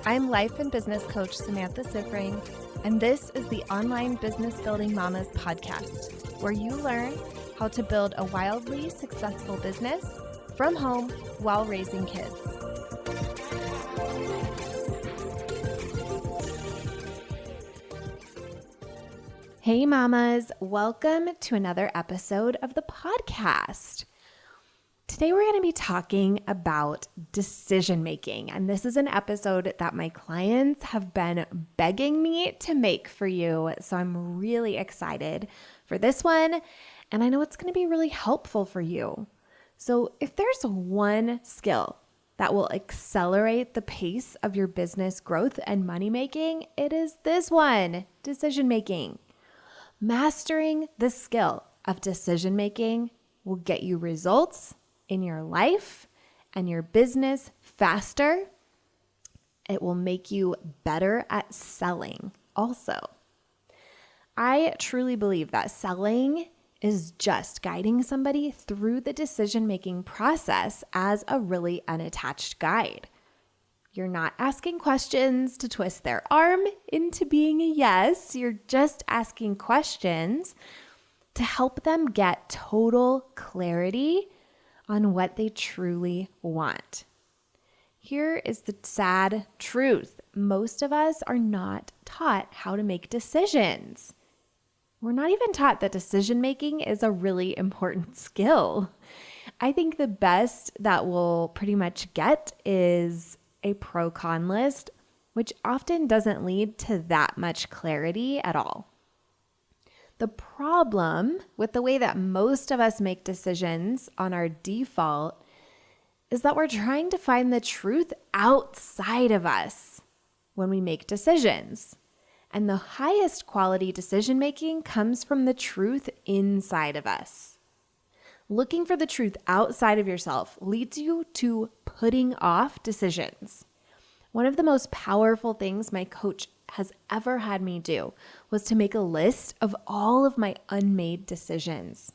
I'm life and business coach Samantha Sifring, and this is the Online Business Building Mamas podcast, where you learn how to build a wildly successful business from home while raising kids. Hey mamas, welcome to another episode of the podcast. Today we're going to be talking about decision making, and this is an episode that my clients have been begging me to make for you, so I'm really excited for this one, and I know it's going to be really helpful for you. So if there's one skill that will accelerate the pace of your business growth and money making, it is this one: decision making. Mastering the skill of decision making will get you results in your life and your business faster. It will make you better at selling also. I truly believe that selling is just guiding somebody through the decision-making process as a really unattached guide. You're not asking questions to twist their arm into being a yes. You're just asking questions to help them get total clarity on what they truly want. Here is the sad truth. Most of us are not taught how to make decisions. We're not even taught that decision making is a really important skill. I think the best that we'll pretty much get is a pro-con list, which often doesn't lead to that much clarity at all. The problem with the way that most of us make decisions on our default is that we're trying to find the truth outside of us when we make decisions. And the highest quality decision making comes from the truth inside of us. Looking for the truth outside of yourself leads you to putting off decisions. One of the most powerful things my coach has ever had me do was to make a list of all of my unmade decisions.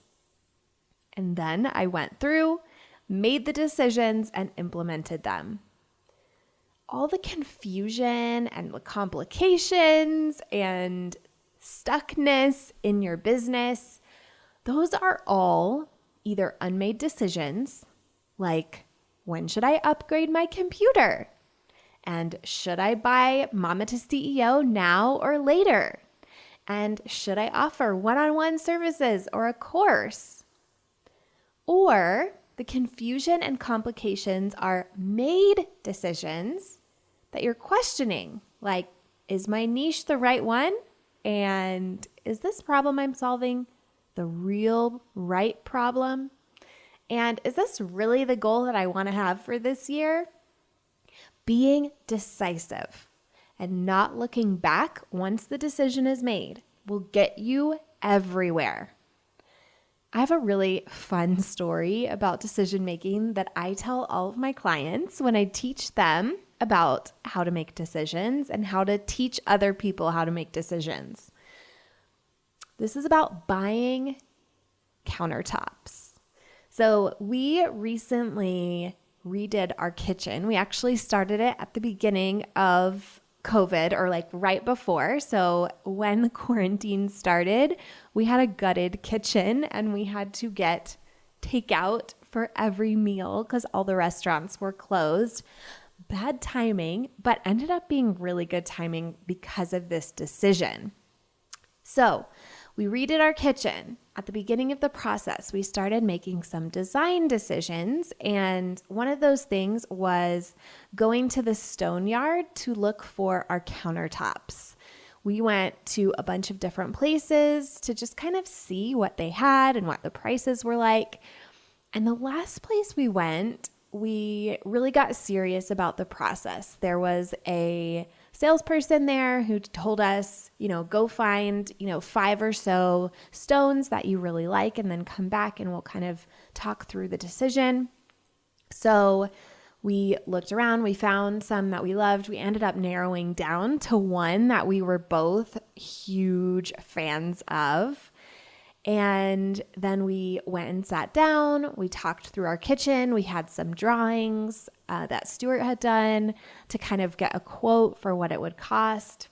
And then I went through, made the decisions, and implemented them. All the confusion and the complications and stuckness in your business, those are all either unmade decisions, like when should I upgrade my computer? And should I buy Mama to CEO now or later? And should I offer one-on-one services or a course? Or the confusion and complications are made decisions that you're questioning, like, is my niche the right one? And is this problem I'm solving the real right problem? And is this really the goal that I want to have for this year? Being decisive and not looking back once the decision is made will get you everywhere. I have a really fun story about decision making that I tell all of my clients when I teach them about how to make decisions and how to teach other people how to make decisions. This is about buying countertops. So we recently redid our kitchen. We actually started it at the beginning of COVID, or like right before. So when the quarantine started, we had a gutted kitchen and we had to get takeout for every meal because all the restaurants were closed. Bad timing, but ended up being really good timing because of this decision. So we redid our kitchen. At the beginning of the process, we started making some design decisions, and one of those things was going to the stone yard to look for our countertops. We went to a bunch of different places to just kind of see what they had and what the prices were like. And the last place we went, we really got serious about the process. There was a salesperson there who told us, go find, 5 or so stones that you really like and then come back and we'll kind of talk through the decision. So we looked around, we found some that we loved. We ended up narrowing down to one that we were both huge fans of. And then we went and sat down. We talked through our kitchen. We had some drawings that Stuart had done to kind of get a quote for what it would cost.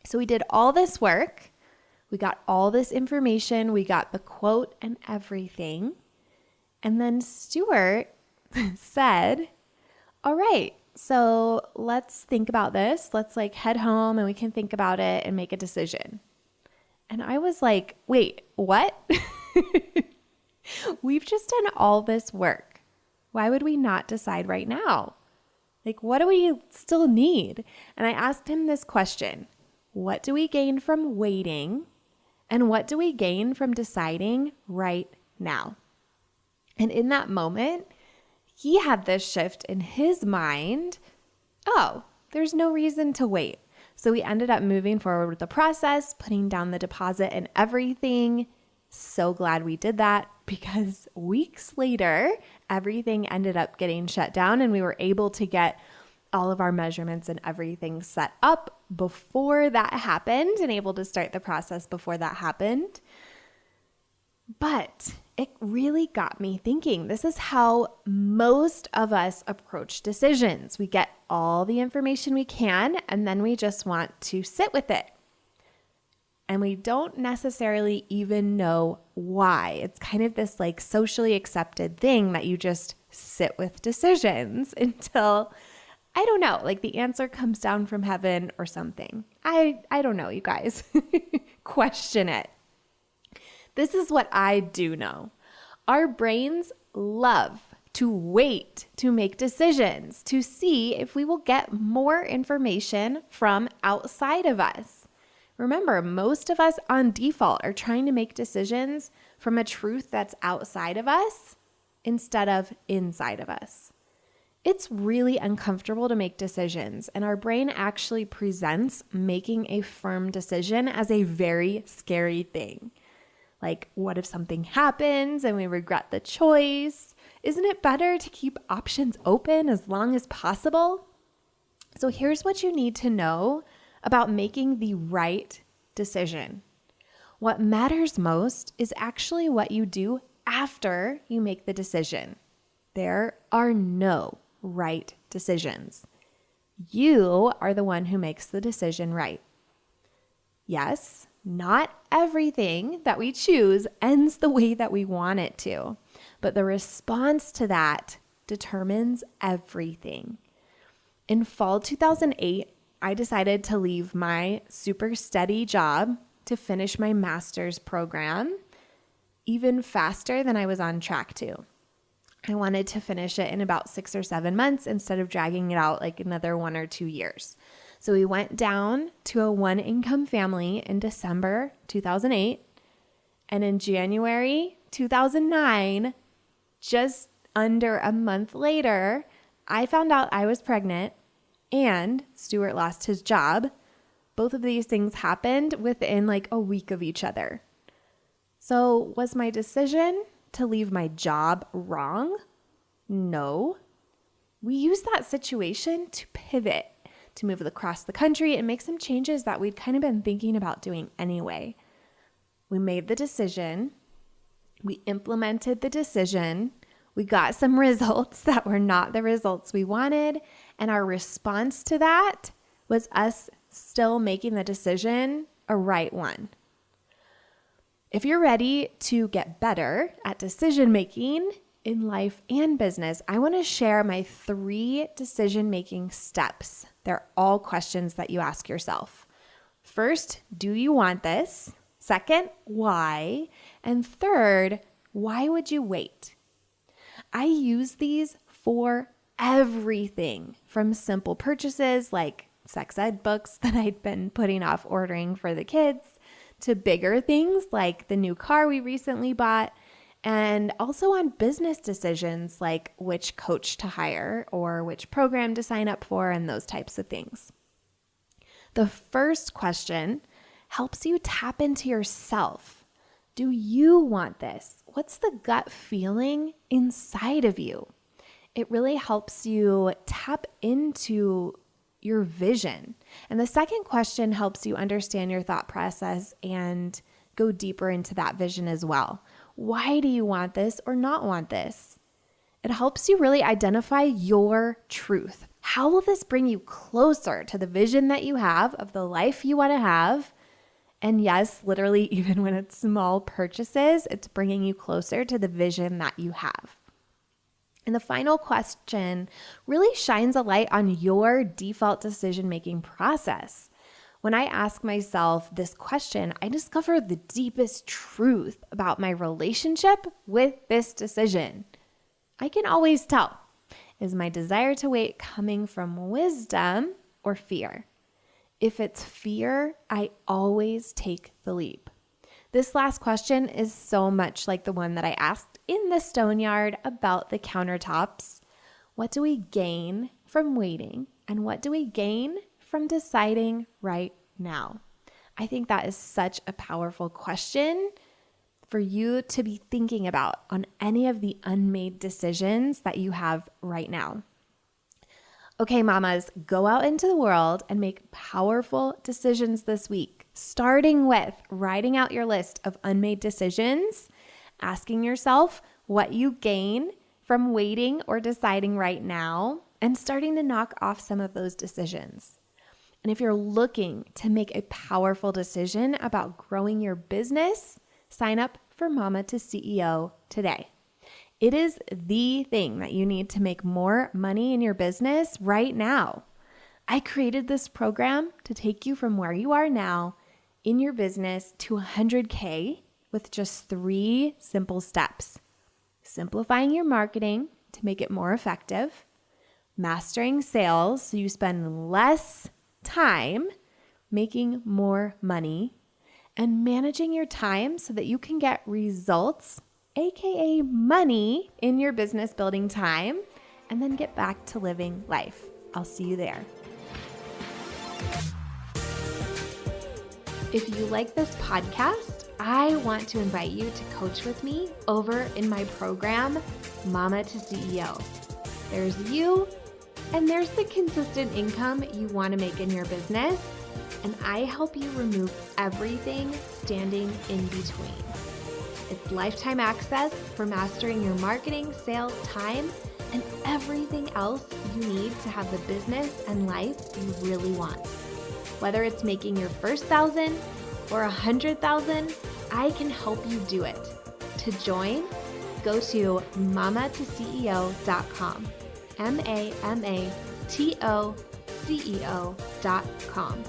So we did all this work. We got all this information. We got the quote and everything. And then Stuart said, all right, so let's think about this. Let's head home and we can think about it and make a decision. And I was like, wait, what? We've just done all this work. Why would we not decide right now? What do we still need? And I asked him this question: what do we gain from waiting? And what do we gain from deciding right now? And in that moment, he had this shift in his mind. Oh, there's no reason to wait. So we ended up moving forward with the process, putting down the deposit and everything. So glad we did that, because weeks later, everything ended up getting shut down and we were able to get all of our measurements and everything set up before that happened and able to start the process before that happened. But it really got me thinking. This is how most of us approach decisions. We get all the information we can, and then we just want to sit with it. And we don't necessarily even know why. It's kind of this socially accepted thing that you just sit with decisions until, I don't know, the answer comes down from heaven or something. I don't know, you guys. Question it. This is what I do know. Our brains love to wait to make decisions, to see if we will get more information from outside of us. Remember, most of us on default are trying to make decisions from a truth that's outside of us instead of inside of us. It's really uncomfortable to make decisions, and our brain actually presents making a firm decision as a very scary thing. What if something happens and we regret the choice? Isn't it better to keep options open as long as possible? So here's what you need to know about making the right decision. What matters most is actually what you do after you make the decision. There are no right decisions. You are the one who makes the decision right. Yes, not everything that we choose ends the way that we want it to, but the response to that determines everything. In fall 2008, I decided to leave my super steady job to finish my master's program even faster than I was on track to. I wanted to finish it in about 6 or 7 months instead of dragging it out another 1 or 2 years. So we went down to a 1-income family in December 2008. And in January 2009, just under a month later, I found out I was pregnant and Stuart lost his job. Both of these things happened within a week of each other. So was my decision to leave my job wrong? No. We used that situation to pivot, to move across the country and make some changes that we'd kind of been thinking about doing anyway. We made the decision. We implemented the decision. We got some results that were not the results we wanted. And our response to that was us still making the decision a right one. If you're ready to get better at decision making in life and business, I want to share my 3 decision-making steps. They're all questions that you ask yourself. First, do you want this? Second, why? And third, why would you wait? I use these for everything from simple purchases like sex ed books that I'd been putting off ordering for the kids to bigger things like the new car we recently bought, and also on business decisions like which coach to hire or which program to sign up for and those types of things. The first question helps you tap into yourself. Do you want this? What's the gut feeling inside of you? It really helps you tap into your vision. And the second question helps you understand your thought process and go deeper into that vision as well. Why do you want this or not want this? It helps you really identify your truth. How will this bring you closer to the vision that you have of the life you want to have? And yes, literally, even when it's small purchases, it's bringing you closer to the vision that you have. And the final question really shines a light on your default decision-making process. When I ask myself this question, I discover the deepest truth about my relationship with this decision. I can always tell, is my desire to wait coming from wisdom or fear? If it's fear, I always take the leap. This last question is so much like the one that I asked in the Stone Yard about the countertops. What do we gain from waiting? And what do we gain from deciding right now? I think that is such a powerful question for you to be thinking about on any of the unmade decisions that you have right now. Okay, mamas, go out into the world and make powerful decisions this week, starting with writing out your list of unmade decisions, asking yourself what you gain from waiting or deciding right now, and starting to knock off some of those decisions. And if you're looking to make a powerful decision about growing your business, sign up for Mama to CEO today. It is the thing that you need to make more money in your business right now. I created this program to take you from where you are now in your business to 100K with just 3 simple steps. Simplifying your marketing to make it more effective, mastering sales so you spend less time making more money, and managing your time so that you can get results, aka money, in your business building time, and then get back to living life. I'll see you there. If you like this podcast, I want to invite you to coach with me over in my program, Mama to CEO. There's you, and there's the consistent income you want to make in your business, and I help you remove everything standing in between. It's lifetime access for mastering your marketing, sales, time, and everything else you need to have the business and life you really want. Whether it's making your first 1,000 or 100,000, I can help you do it. To join, go to mamatoceo.com, mamatoceo.com.